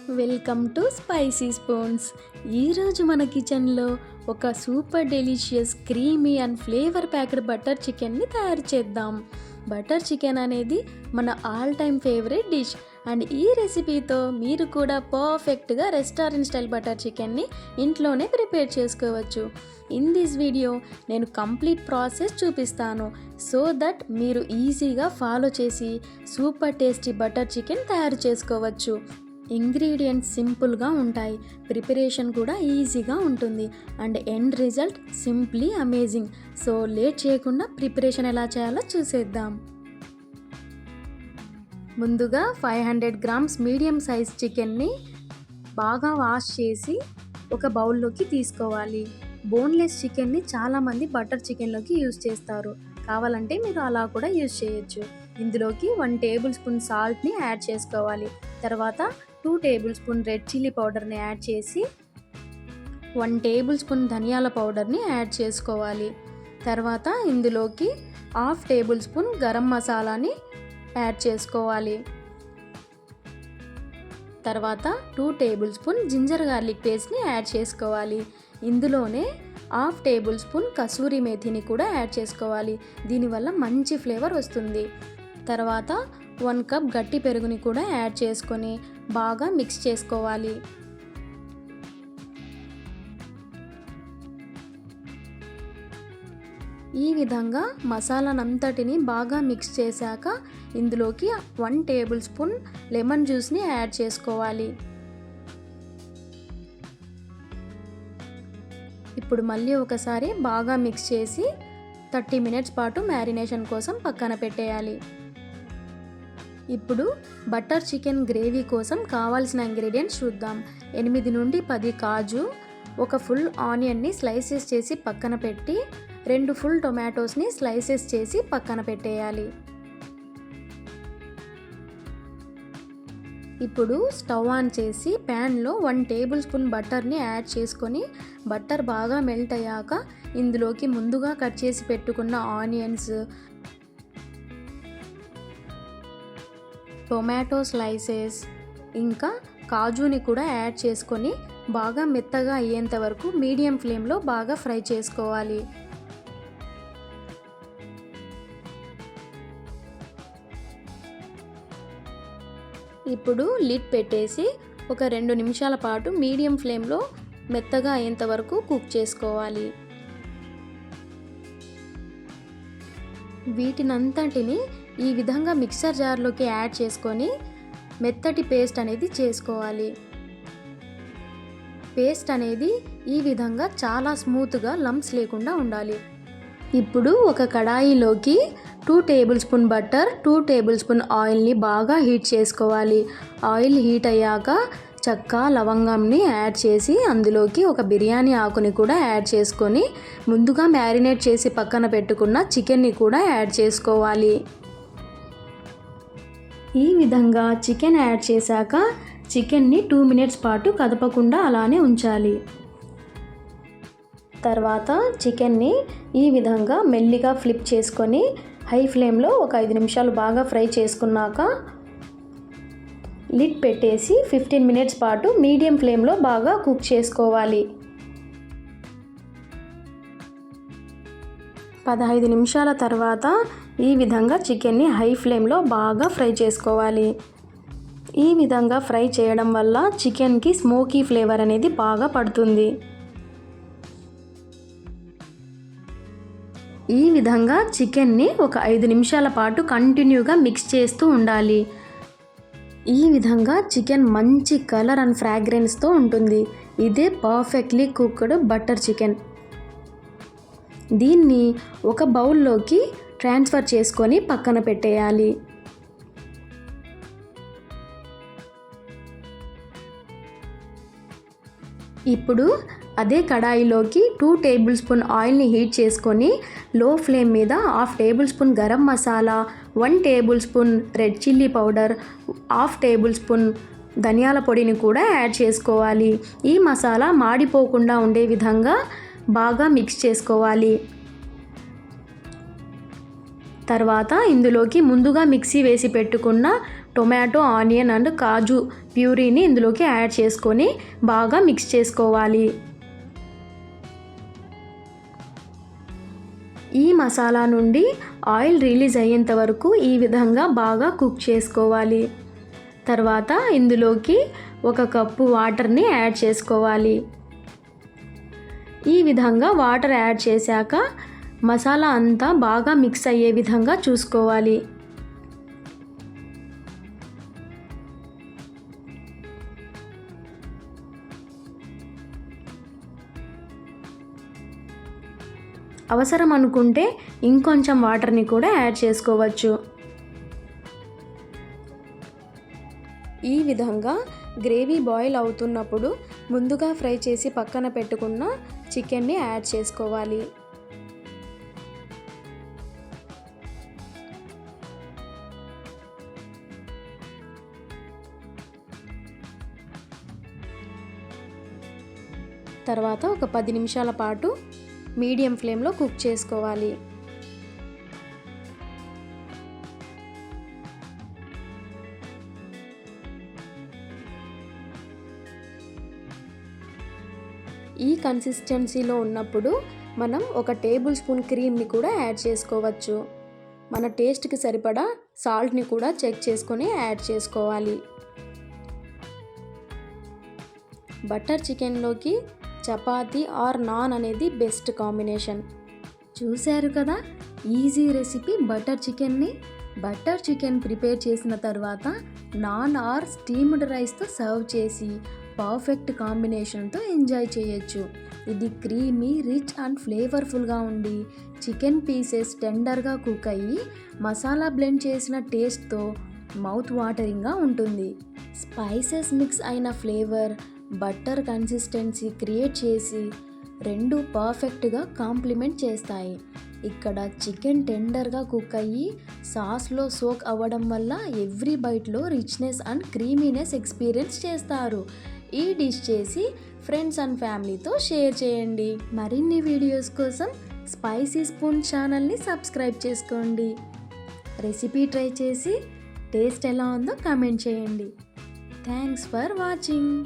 Welcome to spicy spoons. ఈరోజు మన కిచెన్లో ఒక super delicious creamy and flavour packed butter చికెన్ని తయారు చేద్దాం. బటర్ చికెన్ అనేది మన all time favourite dish and ఈ రెసిపీతో మీరు కూడా పర్ఫెక్ట్గా రెస్టారెంట్ స్టైల్ బటర్ చికెన్ని ఇంట్లోనే ప్రిపేర్ చేసుకోవచ్చు. ఇన్ దిస్ వీడియో నేను కంప్లీట్ ప్రాసెస్ చూపిస్తాను సో దట్ మీరు ఈజీగా ఫాలో చేసి సూపర్ టేస్టీ బటర్ చికెన్ తయారు చేసుకోవచ్చు. ఇంగ్రీడియంట్స్ సింపుల్గా ఉంటాయి, ప్రిపరేషన్ కూడా ఈజీగా ఉంటుంది and end result simply amazing. So late చేయకుండా ప్రిపరేషన్ ఎలా చేయాలో చూసేద్దాం. ముందుగా 500 గ్రామ్స్ మీడియం సైజ్ చికెన్ని బాగా వాష్ చేసి ఒక బౌల్లోకి తీసుకోవాలి. బోన్లెస్ చికెన్ని చాలామంది బటర్ చికెన్లోకి యూజ్ చేస్తారు, కావాలంటే మీరు అలా కూడా యూజ్ చేయొచ్చు. ఇందులోకి 1 టేబుల్ స్పూన్ సాల్ట్ని యాడ్ చేసుకోవాలి. తర్వాత 2 టేబుల్ స్పూన్ రెడ్ చిల్లీ పౌడర్ని యాడ్ చేసి 1 టేబుల్ స్పూన్ ధనియాల పౌడర్ని యాడ్ చేసుకోవాలి. తర్వాత ఇందులోకి 1/2 టేబుల్ స్పూన్ గరం మసాలాని యాడ్ చేసుకోవాలి. తర్వాత 2 టేబుల్ స్పూన్ జింజర్ గార్లిక్ పేస్ట్ని యాడ్ చేసుకోవాలి. ఇందులోనే 1/2 టేబుల్ స్పూన్ కసూరి మేథిని కూడా యాడ్ చేసుకోవాలి, దీనివల్ల మంచి ఫ్లేవర్ వస్తుంది. తర్వాత 1 కప్ గట్టి పెరుగుని కూడా యాడ్ చేసుకొని బాగా మిక్స్ చేసుకోవాలి. ఈ విధంగా మసాలానంతటిని బాగా మిక్స్ చేశాక ఇందులోకి 1 టేబుల్ స్పూన్ లెమన్ జ్యూస్ని యాడ్ చేసుకోవాలి. ఇప్పుడు మళ్ళీ ఒకసారి బాగా మిక్స్ చేసి 30 మినిట్స్ పాటు మ్యారినేషన్ కోసం పక్కన పెట్టేయాలి. ఇప్పుడు బటర్ చికెన్ గ్రేవీ కోసం కావాల్సిన ఇంగ్రీడియంట్స్ చూద్దాం. 8 నుండి 10 కాజు, ఒక ఫుల్ ఆనియన్ని స్లైసెస్ చేసి పక్కన పెట్టి 2 ఫుల్ టొమాటోస్ని స్లైసెస్ చేసి పక్కన పెట్టేయాలి. ఇప్పుడు స్టవ్ ఆన్ చేసి ప్యాన్లో 1 టేబుల్ స్పూన్ బటర్ని యాడ్ చేసుకొని బటర్ బాగా మెల్ట్ అయ్యాక ఇందులోకి ముందుగా కట్ చేసి పెట్టుకున్న ఆనియన్స్, టొమాటో స్లైసెస్ ఇంకా కాజుని కూడా యాడ్ చేసుకొని బాగా మెత్తగా అయ్యేంత వరకు మీడియం ఫ్లేమ్లో బాగా ఫ్రై చేసుకోవాలి. ఇప్పుడు లిడ్ పెట్టేసి ఒక 2 నిమిషాల పాటు మీడియం ఫ్లేమ్లో మెత్తగా అయ్యేంత వరకు కుక్ చేసుకోవాలి. వీటినంతటిని ఈ విధంగా మిక్సర్ జార్లోకి యాడ్ చేసుకొని మెత్తటి పేస్ట్ అనేది చేసుకోవాలి. పేస్ట్ అనేది ఈ విధంగా చాలా స్మూత్గా లంప్స్ లేకుండా ఉండాలి. ఇప్పుడు ఒక కడాయిలోకి 2 table spoon butter, 2 table spoon ఆయిల్ని బాగా హీట్ చేసుకోవాలి. ఆయిల్ హీట్ అయ్యాక చెక్క, లవంగంని యాడ్ చేసి అందులోకి ఒక బిర్యానీ ఆకుని కూడా యాడ్ చేసుకొని ముందుగా మ్యారినేట్ చేసి పక్కన పెట్టుకున్న చికెన్ని కూడా యాడ్ చేసుకోవాలి. ఈ విధంగా చికెన్ యాడ్ చేశాక చికెన్ని 2 మినిట్స్ పాటు కదపకుండా అలానే ఉంచాలి. తర్వాత చికెన్ని ఈ విధంగా మెల్లిగా ఫ్లిప్ చేసుకొని హై ఫ్లేమ్లో ఒక 5 నిమిషాలు బాగా ఫ్రై చేసుకున్నాక లిడ్ పెట్టేసి 15 మినిట్స్ పాటు మీడియం ఫ్లేమ్లో బాగా కుక్ చేసుకోవాలి. 15 నిమిషాల తర్వాత ఈ విధంగా చికెన్ని హై ఫ్లేమ్లో బాగా ఫ్రై చేసుకోవాలి. ఈ విధంగా ఫ్రై చేయడం వల్ల చికెన్కి స్మోకీ ఫ్లేవర్ అనేది బాగా పడుతుంది. ఈ విధంగా చికెన్ని ఒక 5 నిమిషాల పాటు కంటిన్యూగా మిక్స్ చేస్తూ ఉండాలి. ఈ విధంగా చికెన్ మంచి కలర్ అండ్ ఫ్రాగ్రెన్స్తో ఉంటుంది. ఇదే పర్ఫెక్ట్లీ కుక్డ్ బటర్ చికెన్. దీన్ని ఒక బౌల్లోకి ట్రాన్స్ఫర్ చేసుకొని పక్కన పెట్టేయాలి. ఇప్పుడు అదే కడాయిలోకి 2 టేబుల్ స్పూన్ ఆయిల్ని హీట్ చేసుకొని లో ఫ్లేమ్ మీద 1/2 table spoon garam masala, 1 table spoon red chilli powder, 1/2 table spoon ధనియాల పొడిని కూడా యాడ్ చేసుకోవాలి. ఈ మసాలా మాడిపోకుండా ఉండే విధంగా బాగా మిక్స్ చేసుకోవాలి. తర్వాత ఇందులోకి ముందుగా మిక్సీ వేసి పెట్టుకున్న టొమాటో, ఆనియన్ అండ్ కాజు ప్యూరీని ఇందులోకి యాడ్ చేసుకొని బాగా మిక్స్ చేసుకోవాలి. ఈ మసాలా నుండి ఆయిల్ రిలీజ్ అయ్యేంత వరకు ఈ విధంగా బాగా కుక్ చేసుకోవాలి. తర్వాత ఇందులోకి 1 కప్పు వాటర్ని యాడ్ చేసుకోవాలి. ఈ విధంగా వాటర్ యాడ్ చేశాక మసాలా అంతా బాగా మిక్స్ అయ్యే విధంగా చూసుకోవాలి. అవసరం అనుకుంటే ఇంకొంచెం వాటర్ని కూడా యాడ్ చేసుకోవచ్చు. ఈ విధంగా గ్రేవీ బాయిల్ అవుతున్నప్పుడు ముందుగా ఫ్రై చేసి పక్కన పెట్టుకున్న చికెన్ని యాడ్ చేసుకోవాలి. తర్వాత ఒక 10 నిమిషాల పాటు మీడియం ఫ్లేమ్లో కుక్ చేసుకోవాలి. ఈ కన్సిస్టెన్సీలో ఉన్నప్పుడు మనం 1 టేబుల్ స్పూన్ క్రీమ్ని కూడా యాడ్ చేసుకోవచ్చు. మన టేస్ట్కి సరిపడా సాల్ట్ని కూడా చెక్ చేసుకొని యాడ్ చేసుకోవాలి. బటర్ చికెన్లోకి చపాతీ ఆర్ నాన్ అనేది బెస్ట్ కాంబినేషన్. చూశారు కదా ఈజీ రెసిపీ బటర్ చికెన్ని. బటర్ చికెన్ ప్రిపేర్ చేసిన తర్వాత నాన్ ఆర్ స్టీమ్డ్ రైస్తో సర్వ్ చేసి పర్ఫెక్ట్ కాంబినేషన్తో ఎంజాయ్ చేయొచ్చు. ఇది క్రీమీ, రిచ్ అండ్ ఫ్లేవర్ఫుల్గా ఉండి చికెన్ పీసెస్ టెండర్గా కుక్ అయ్యి మసాలా బ్లెండ్ చేసిన టేస్ట్తో మౌత్ వాటరింగ్గా ఉంటుంది. స్పైసెస్ మిక్స్ అయిన ఫ్లేవర్, బటర్ కన్సిస్టెన్సీ క్రియేట్ చేసి రెండు పర్ఫెక్ట్గా కాంప్లిమెంట్ చేస్తాయి. ఇక్కడ చికెన్ టెండర్గా కుక్ అయ్యి సాస్లో సోక్ అవ్వడం వల్ల every బైట్లో richness and creaminess experience చేస్తారు. ఈ డిష్ చేసి ఫ్రెండ్స్ అండ్ ఫ్యామిలీతో షేర్ చేయండి. మరిన్ని వీడియోస్ కోసం స్పైసీ స్పూన్ ఛానల్ని సబ్స్క్రైబ్ చేసుకోండి. రెసిపీ ట్రై చేసి టేస్ట్ ఎలా ఉందో కామెంట్ చేయండి. Thanks for watching.